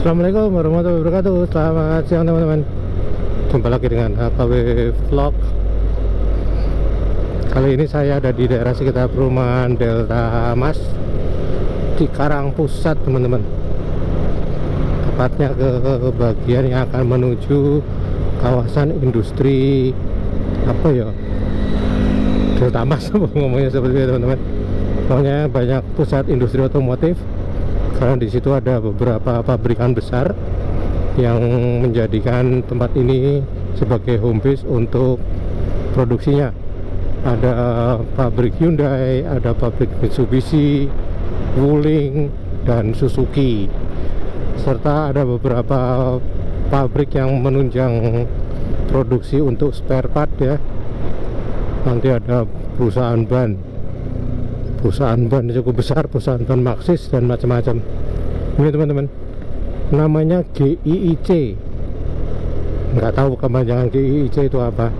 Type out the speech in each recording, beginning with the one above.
Assalamualaikum warahmatullahi wabarakatuh. Selamat siang teman-teman. Jumpa lagi dengan HKW Vlog. Kali ini saya ada di daerah sekitar perumahan Delta Mas di Karang Pusat teman-teman. Tepatnya ke bagian yang akan menuju kawasan industri apa ya, Delta Mas ngomongnya seperti itu teman-teman. Pokoknya banyak pusat industri otomotif. Karena di situ ada beberapa pabrikan besar yang menjadikan tempat ini sebagai home base untuk produksinya. Ada pabrik Hyundai, ada pabrik Mitsubishi, Wuling, dan Suzuki. Serta ada beberapa pabrik yang menunjang produksi untuk spare part ya. Nanti ada perusahaan ban cukup besar, perusahaan ban Maxxis dan macam-macam. Ini teman-teman, namanya GIIC. Nggak tahu kepanjangan GIIC itu apa.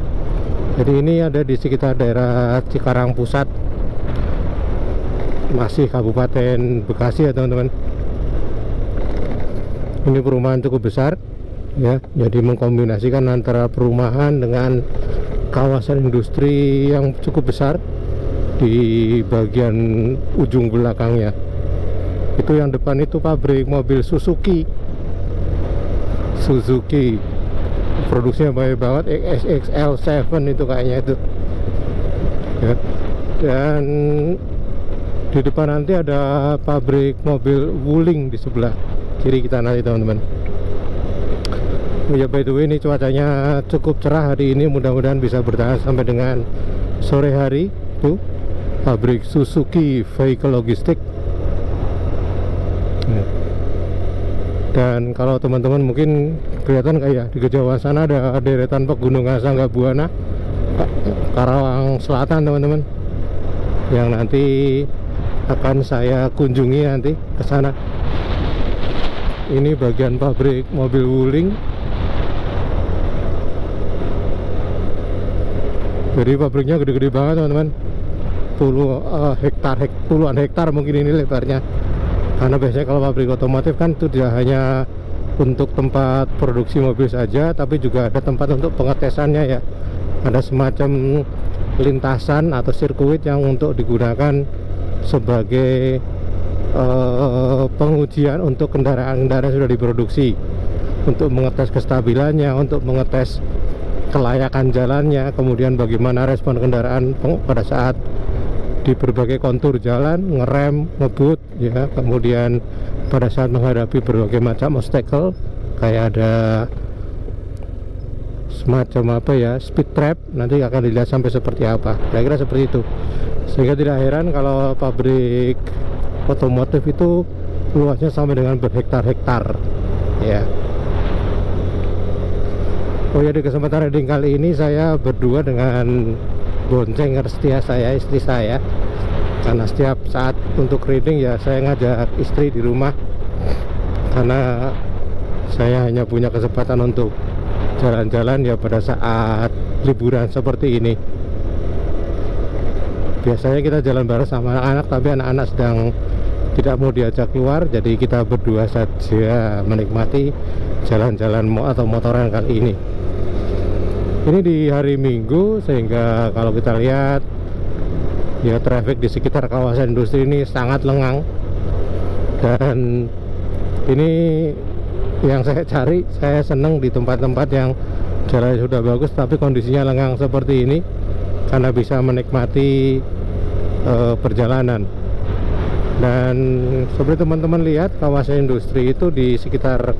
Jadi ini ada di sekitar daerah Cikarang Pusat, masih Kabupaten Bekasi ya teman-teman. Ini perumahan cukup besar ya, jadi mengkombinasikan antara perumahan dengan kawasan industri yang cukup besar di bagian ujung belakangnya. Itu yang depan itu pabrik mobil Suzuki. Produksinya baik banget, XXL7 itu kayaknya itu ya. Dan di depan nanti ada pabrik mobil Wuling di sebelah kiri kita nanti teman-teman. Ya, by the way, ini cuacanya cukup cerah hari ini, mudah-mudahan bisa bertahan sampai dengan sore hari. Tuh pabrik Suzuki Vehicle Logistik. Dan kalau teman-teman mungkin kelihatan kayak di kejauhan sana ada deretan pegunungan Sangga Buana, Karawang Selatan teman-teman, yang nanti akan saya kunjungi nanti ke sana. Ini bagian pabrik mobil Wuling. Jadi pabriknya gede-gede banget teman-teman, puluhan hektar mungkin ini lebarnya. Karena biasanya kalau pabrik otomotif kan itu tidak hanya untuk tempat produksi mobil saja, tapi juga ada tempat untuk pengetesannya ya. Ada semacam lintasan atau sirkuit yang untuk digunakan sebagai pengujian untuk kendaraan-kendaraan yang sudah diproduksi, untuk mengetes kestabilannya, untuk mengetes kelayakan jalannya, kemudian bagaimana respon kendaraan pada saat di berbagai kontur jalan, ngerem, ngebut ya, kemudian pada saat menghadapi berbagai macam obstacle, kayak ada semacam apa ya, speed trap, nanti akan dilihat sampai seperti apa, kira-kira seperti itu. Sehingga tidak heran kalau pabrik otomotif itu luasnya sampai dengan berhektar-hektar ya. Oh ya, di kesempatan reading kali ini saya berdua dengan boncengan setia saya, istri saya. Karena setiap saat untuk reading ya saya ngajak istri di rumah, karena saya hanya punya kesempatan untuk jalan-jalan ya pada saat liburan seperti ini. Biasanya kita jalan bareng sama anak-anak, tapi anak-anak sedang tidak mau diajak keluar, jadi kita berdua saja menikmati jalan-jalan atau motoran kali ini. Ini di hari Minggu, sehingga kalau kita lihat ya traffic di sekitar kawasan industri ini sangat lengang. Dan ini yang saya cari, saya senang di tempat-tempat yang jalannya sudah bagus tapi kondisinya lengang seperti ini, karena bisa menikmati perjalanan. Dan seperti teman-teman lihat, kawasan industri itu di sekitar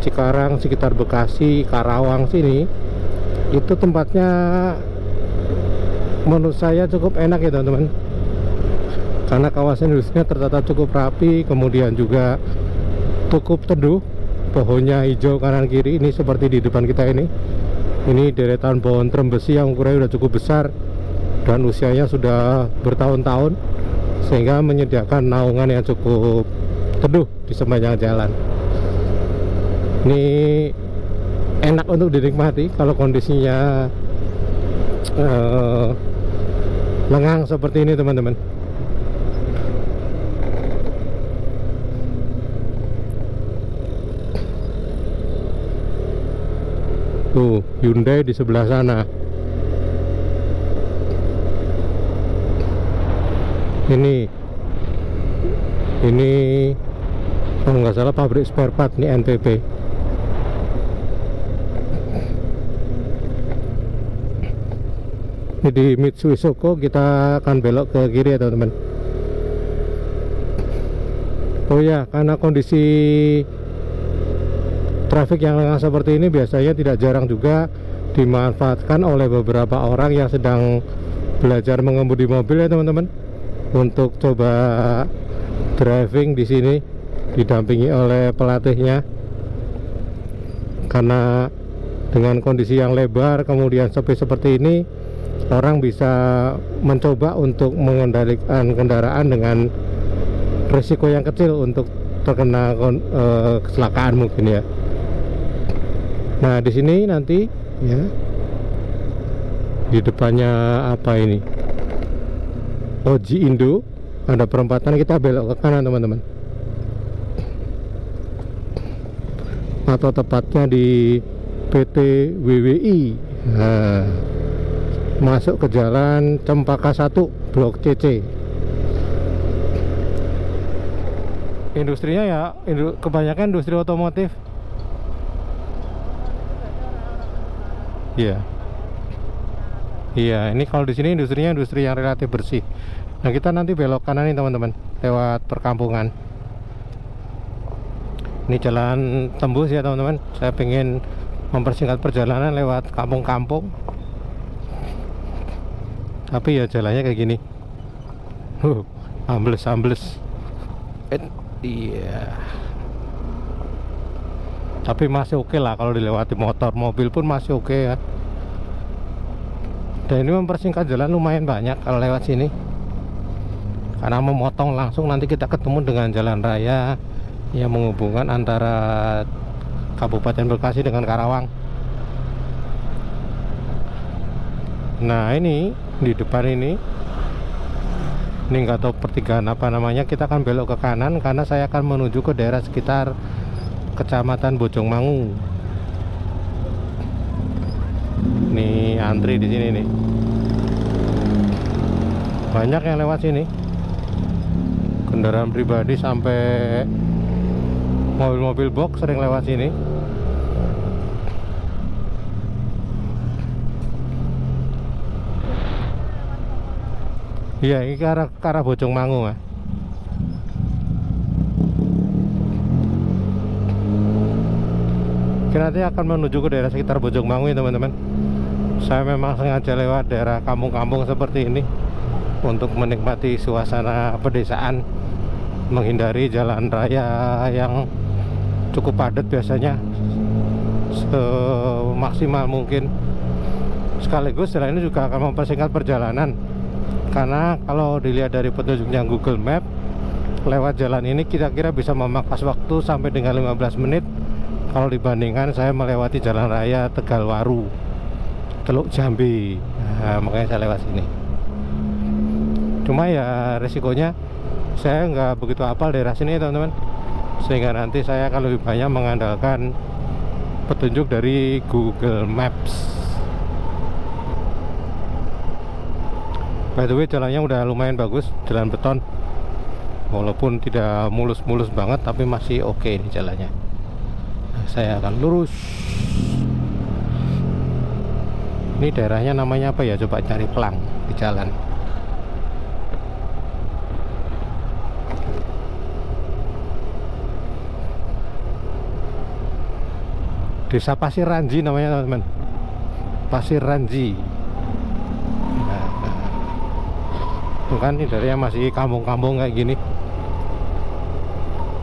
Cikarang, sekitar Bekasi, Karawang sini, itu tempatnya menurut saya cukup enak ya teman-teman, karena kawasan industrinya tertata cukup rapi, kemudian juga cukup teduh, pohonnya hijau kanan kiri. Ini seperti di depan kita ini deretan pohon trembesi yang ukurannya sudah cukup besar dan usianya sudah bertahun-tahun, sehingga menyediakan naungan yang cukup teduh di sepanjang jalan. Ini enak untuk dinikmati kalau kondisinya lengang seperti ini teman-teman. Tuh Hyundai di sebelah sana. Ini kalau nggak salah pabrik spare part nih, NPP. Ini di Mitsui Shoko, kita akan belok ke kiri ya teman-teman. Oh ya, karena kondisi trafik yang lengang seperti ini biasanya tidak jarang juga dimanfaatkan oleh beberapa orang yang sedang belajar mengemudi mobil ya teman-teman, untuk coba driving di sini didampingi oleh pelatihnya. Karena dengan kondisi yang lebar kemudian sepi seperti ini, orang bisa mencoba untuk mengendalikan kendaraan dengan risiko yang kecil untuk terkena kecelakaan mungkin ya. Nah di sini nanti ya, di depannya apa ini, Oji Indo, ada perempatan, kita belok ke kanan teman-teman, atau tepatnya di PT WWI. Nah, masuk ke jalan Cempaka 1 Blok CC. Industrinya ya kebanyakan industri otomotif. Iya. Iya, ini kalau di sini industrinya industri yang relatif bersih. Nah, kita nanti belok kanan nih teman-teman, lewat perkampungan. Ini jalan tembus ya teman-teman. Saya pengen mempersingkat perjalanan lewat kampung-kampung. Tapi ya jalannya kayak gini. Ambles. Iya. Tapi masih oke lah kalau dilewati motor, mobil pun masih oke ya. Dan ini mempersingkat jalan lumayan banyak kalau lewat sini, karena memotong langsung nanti kita ketemu dengan jalan raya yang menghubungkan antara Kabupaten Bekasi dengan Karawang. Nah ini di depan ini nggak tahu pertigaan apa namanya, kita akan belok ke kanan karena saya akan menuju ke daerah sekitar Kecamatan Bojongmangu. Nih antri di sini nih, banyak yang lewat sini, kendaraan pribadi sampai mobil-mobil box sering lewat sini. Iya, ini ke arah Bojongmangu ya. Kita nanti akan menuju ke daerah sekitar Bojongmangu ya teman-teman. Saya memang sengaja lewat daerah kampung-kampung seperti ini untuk menikmati suasana pedesaan, menghindari jalan raya yang cukup padat biasanya, semaksimal mungkin. Sekaligus jalan ini juga akan mempersingkat perjalanan, karena kalau dilihat dari petunjuknya Google Map, lewat jalan ini kira-kira bisa memangkas waktu sampai dengan 15 menit kalau dibandingkan saya melewati jalan raya Tegalwaru, Teluk Jambi. Nah, makanya saya lewat sini. Cuma ya resikonya saya nggak begitu hafal daerah sini teman-teman, sehingga nanti saya akan lebih banyak mengandalkan petunjuk dari Google Maps. By the way, jalannya udah lumayan bagus, jalan beton, walaupun tidak mulus-mulus banget, tapi masih oke nih jalannya. Nah, saya akan lurus. Ini daerahnya namanya apa ya? Coba cari pelang di jalan. Desa Pasir Ranji namanya teman-teman, Pasir Ranji. Tuh kan, ini daerahnya masih kampung-kampung kayak gini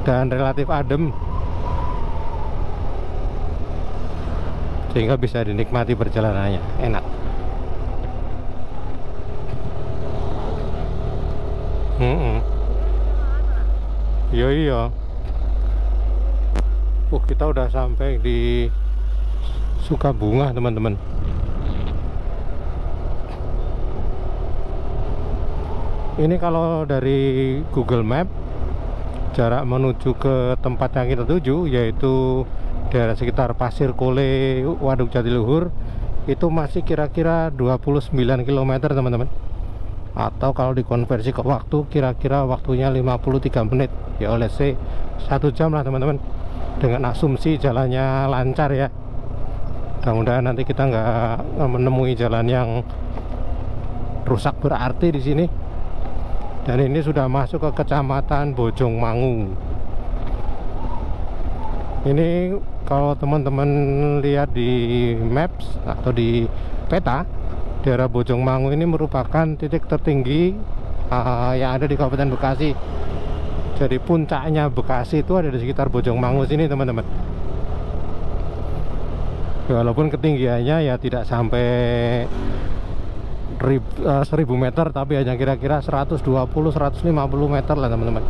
dan relatif adem, sehingga bisa dinikmati perjalanannya, enak. Iya. Kita udah sampai di Sukabunga teman-teman. Ini kalau dari Google Map, jarak menuju ke tempat yang kita tuju yaitu daerah sekitar Pasir Kole, Waduk Jatiluhur itu masih kira-kira 29 km teman-teman, atau kalau dikonversi ke waktu kira-kira waktunya 53 menit ya, oleh 1 jam lah teman-teman, dengan asumsi jalannya lancar ya. Mudah-mudahan nanti kita nggak menemui jalan yang rusak berarti di sini. Dan ini sudah masuk ke Kecamatan Bojongmangu. Ini kalau teman-teman lihat di maps atau di peta, daerah Bojongmangu ini merupakan titik tertinggi yang ada di Kabupaten Bekasi. Jadi puncaknya Bekasi itu ada di sekitar Bojongmangu sini teman-teman. Walaupun ketinggiannya ya tidak sampai 1000 meter, tapi hanya kira-kira 120-150 meter lah teman-teman.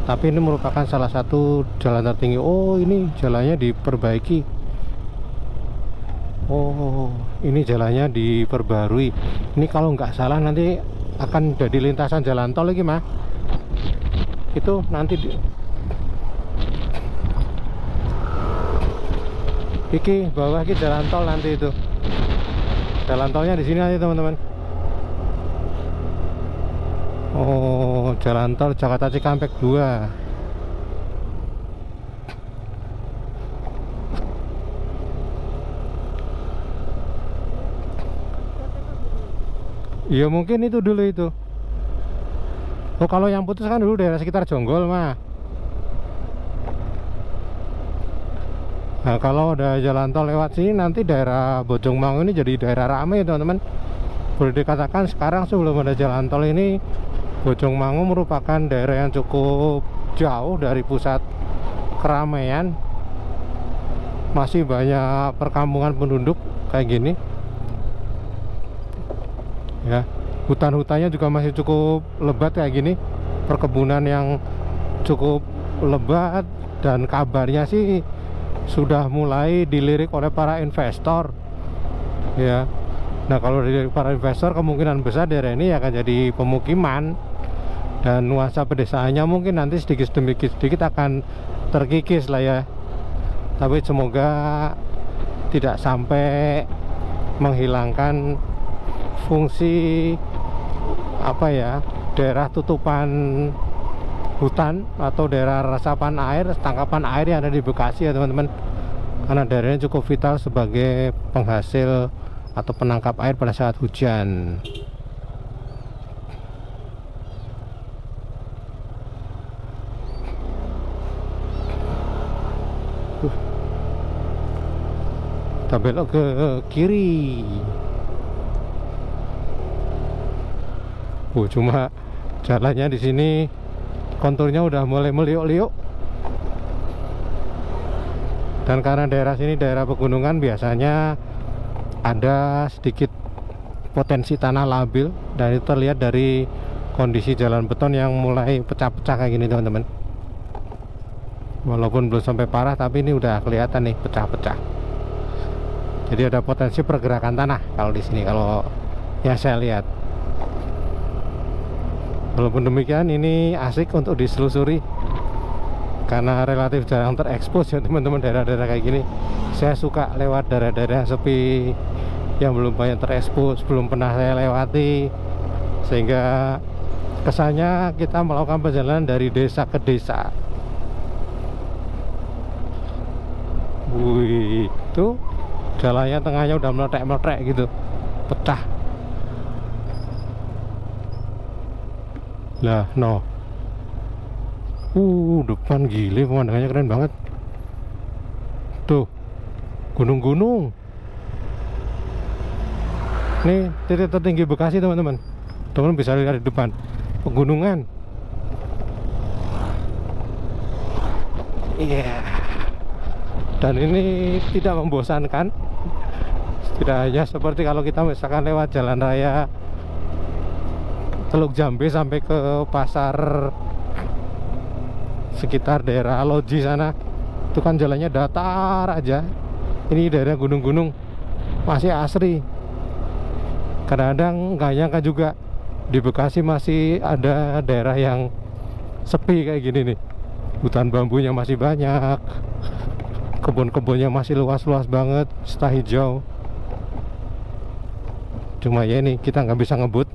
Tapi ini merupakan salah satu jalan tertinggi. Oh, ini jalannya diperbaiki. Oh, ini jalannya diperbarui. Ini kalau nggak salah nanti akan jadi lintasan jalan tol lagi mah. Itu nanti iki bawah iki jalan tol nanti itu. Jalan tolnya di sini nanti teman-teman. Oh, jalan tol Jakarta Cikampek 2. Iya mungkin itu dulu itu. Oh, kalau yang putus kan dulu daerah sekitar Jonggol mah. Nah, kalau ada jalan tol lewat sini nanti daerah Bojongmangu ini jadi daerah ramai teman-teman. Boleh dikatakan sekarang sebelum ada jalan tol ini, Bojongmangu merupakan daerah yang cukup jauh dari pusat keramaian. Masih banyak perkampungan penduduk kayak gini ya. Hutan-hutannya juga masih cukup lebat kayak gini, perkebunan yang cukup lebat, dan kabarnya sih sudah mulai dilirik oleh para investor ya. Nah, kalau dari para investor kemungkinan besar daerah ini akan jadi pemukiman, dan nuansa pedesaannya mungkin nanti sedikit demi sedikit akan terkikis lah ya. Tapi semoga tidak sampai menghilangkan fungsi apa ya, daerah tutupan hutan atau daerah resapan air, tangkapan air yang ada di Bekasi ya teman-teman. Karena daerahnya cukup vital sebagai penghasil atau penangkap air pada saat hujan. Kita belok ke kiri. Cuma jalannya di sini konturnya udah mulai meliuk-liuk, dan karena daerah sini daerah pegunungan biasanya ada sedikit potensi tanah labil, dan itu terlihat dari kondisi jalan beton yang mulai pecah-pecah kayak gini teman-teman. Walaupun belum sampai parah, tapi ini udah kelihatan nih pecah-pecah. Jadi ada potensi pergerakan tanah kalau di sini, kalau yang saya lihat. Walaupun demikian ini asik untuk diselusuri karena relatif jarang terekspos ya teman-teman, daerah-daerah kayak gini. Saya suka lewat daerah-daerah yang sepi, yang belum banyak terekspos, belum pernah saya lewati, sehingga kesannya kita melakukan perjalanan dari desa ke desa. Wih, itu jalannya tengahnya udah meletek-meletek gitu, pecah. Lah, no. Depan gile, pemandangannya keren banget. Tuh, gunung-gunung. Nih, titik tertinggi Bekasi teman-teman. Teman-teman bisa lihat di depan, pegunungan. Iya. Dan ini tidak membosankan. Tidak hanya seperti kalau kita misalkan lewat jalan raya Teluk Jambe sampai ke pasar sekitar daerah Loji sana, itu kan jalannya datar aja. Ini daerah gunung-gunung masih asri. Kadang-kadang nggak nyangka juga di Bekasi masih ada daerah yang sepi kayak gini nih. Hutan bambunya masih banyak, kebun-kebunnya masih luas-luas banget, serta hijau. Cuma ya ini kita nggak bisa ngebut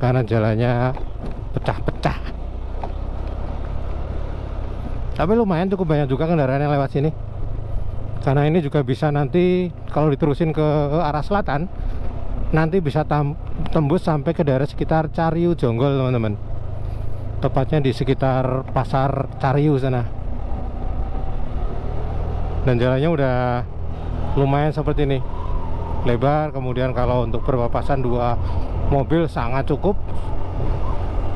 karena jalannya pecah-pecah. Tapi lumayan cukup banyak juga kendaraan yang lewat sini. Karena ini juga bisa nanti kalau diterusin ke arah selatan, nanti bisa tembus sampai ke daerah sekitar Cariu Jonggol, teman-teman. Tepatnya di sekitar pasar Cariu sana. Dan jalannya udah lumayan seperti ini, lebar. Kemudian kalau untuk berpapasan dua mobil sangat cukup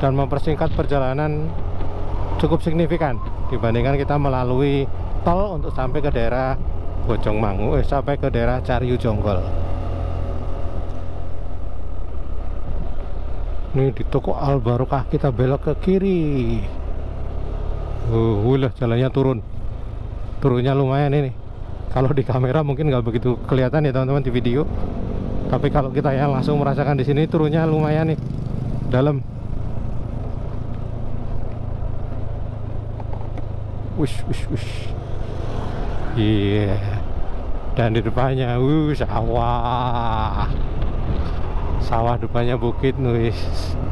dan mempersingkat perjalanan cukup signifikan dibandingkan kita melalui tol untuk sampai ke daerah Bojongmangu, sampai ke daerah Cariu Jonggol. Ini di toko Al Barokah kita belok ke kiri. Wah, jalannya turunnya lumayan ini. Kalau di kamera mungkin nggak begitu kelihatan ya teman-teman di video. Tapi kalau kita yang langsung merasakan di sini turunnya lumayan nih, dalam. Wush. Iya. Dan di depannya, sawah. Sawah depannya bukit, wih,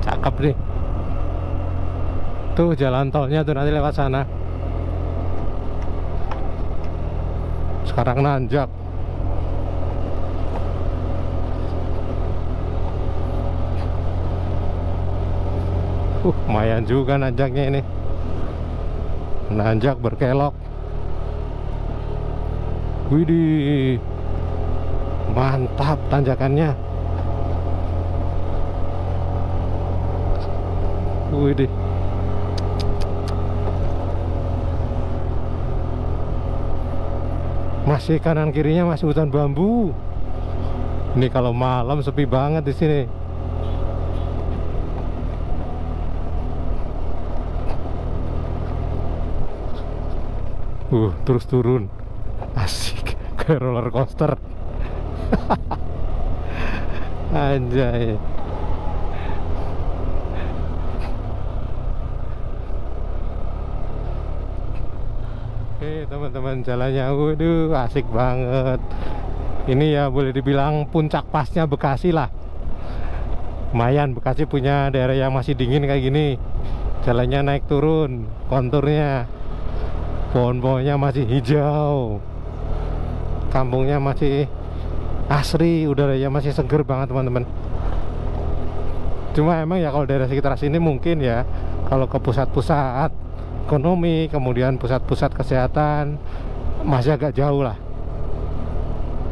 cakep nih. Tuh jalan tolnya tuh nanti lewat sana. Sekarang nanjak. Lumayan juga nanjaknya ini. Nanjak berkelok. Widih, mantap tanjakannya. Widih. Masih kanan kirinya masih hutan bambu. Ini kalau malam sepi banget di sini. Terus turun. Asik, kayak roller coaster. Anjay. Oke teman-teman, jalannya waduh asik banget. Ini ya boleh dibilang puncak pasnya Bekasi lah. Lumayan, Bekasi punya daerah yang masih dingin kayak gini. Jalannya naik turun, konturnya, pohon-pohonnya masih hijau, kampungnya masih asri, udaranya masih seger banget teman-teman. Cuma emang ya kalau daerah sekitar sini mungkin ya, kalau ke pusat-pusat ekonomi, kemudian pusat-pusat kesehatan masih agak jauh lah.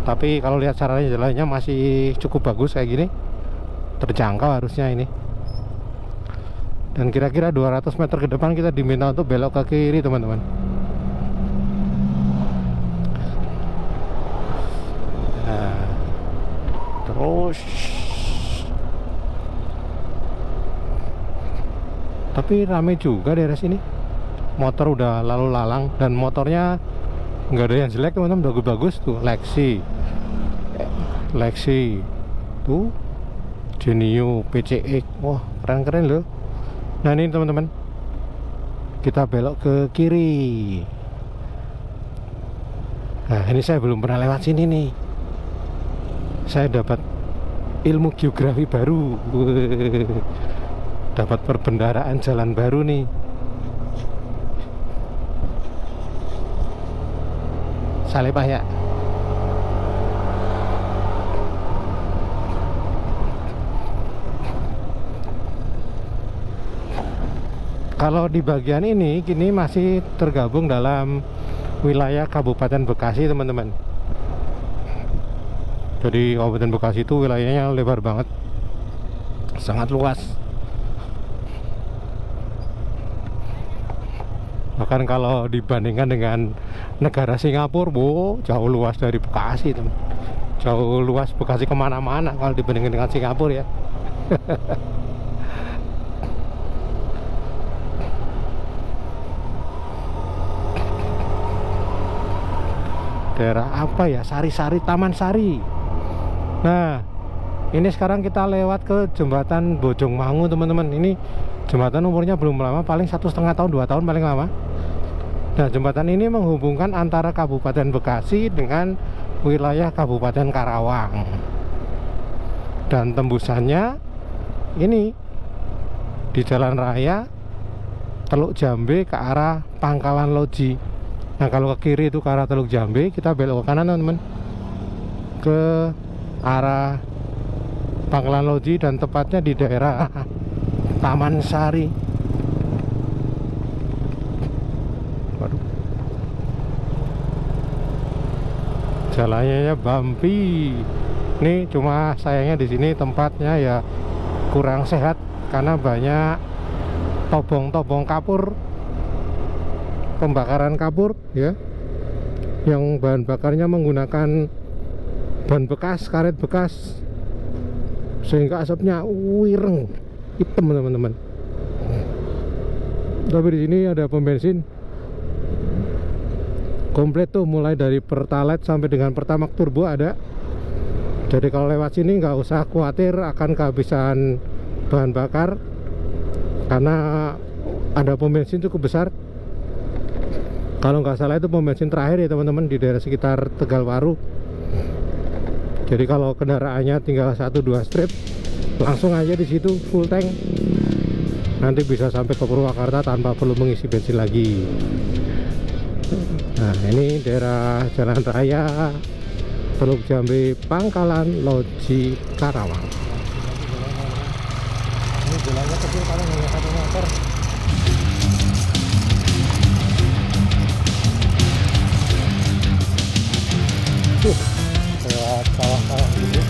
Tapi kalau lihat caranya jalannya masih cukup bagus kayak gini, terjangkau harusnya ini. Dan kira-kira 200 meter ke depan kita diminta untuk belok ke kiri teman-teman. Nah, terus tapi rame juga daerah sini. Motor udah lalu lalang dan motornya nggak ada yang jelek teman-teman, bagus-bagus tuh. Lexi tuh, Genio, PCX, wah keren-keren loh. Nah ini teman-teman, kita belok ke kiri. Nah ini saya belum pernah lewat sini nih. Saya dapat ilmu geografi baru. Dapat perbendaharaan jalan baru nih. Salepah ya. Kalau di bagian ini kini masih tergabung dalam wilayah Kabupaten Bekasi teman-teman. Jadi Kabupaten Bekasi itu wilayahnya lebar banget, sangat luas. Bahkan kalau dibandingkan dengan negara Singapura, jauh luas dari Bekasi teman. Jauh luas Bekasi kemana-mana kalau dibandingkan dengan Singapura ya. Daerah apa ya, Sari-Sari, Taman Sari. Nah ini sekarang kita lewat ke jembatan Bojongmangu teman-teman. Ini jembatan umurnya belum lama, paling 1,5 tahun 2 tahun paling lama. Nah, jembatan ini menghubungkan antara Kabupaten Bekasi dengan wilayah Kabupaten Karawang. Dan tembusannya ini di jalan raya Teluk Jambe ke arah Pangkalan Loji. Nah, kalau ke kiri itu ke arah Teluk Jambe, kita belok ke kanan teman-teman, ke arah Pangkalan Loji, dan tepatnya di daerah Taman Sari. Waduh, jalannya bumpy. Ini cuma sayangnya di sini tempatnya ya kurang sehat karena banyak tobong-tobong kapur, pembakaran kapur ya, yang bahan bakarnya menggunakan ban bekas, karet bekas, sehingga asapnya wireng hitam teman-teman. Tapi di sini ada pom bensin komplit tuh, mulai dari Pertalite sampai dengan Pertamax Turbo ada. Jadi kalau lewat sini nggak usah khawatir akan kehabisan bahan bakar karena ada pom bensin cukup besar. Kalau nggak salah itu pom bensin terakhir ya teman-teman, di daerah sekitar Tegalwaru. Jadi kalau kendaraannya tinggal 1-2 strip, langsung aja di situ full tank, nanti bisa sampai ke Purwakarta tanpa perlu mengisi bensin lagi. Nah, ini daerah jalan raya Teluk Jambe Pangkalan Loji Karawang. Ini jalannya kecil, paling hanya 1 meter. Lewat sawah-sawah gitu.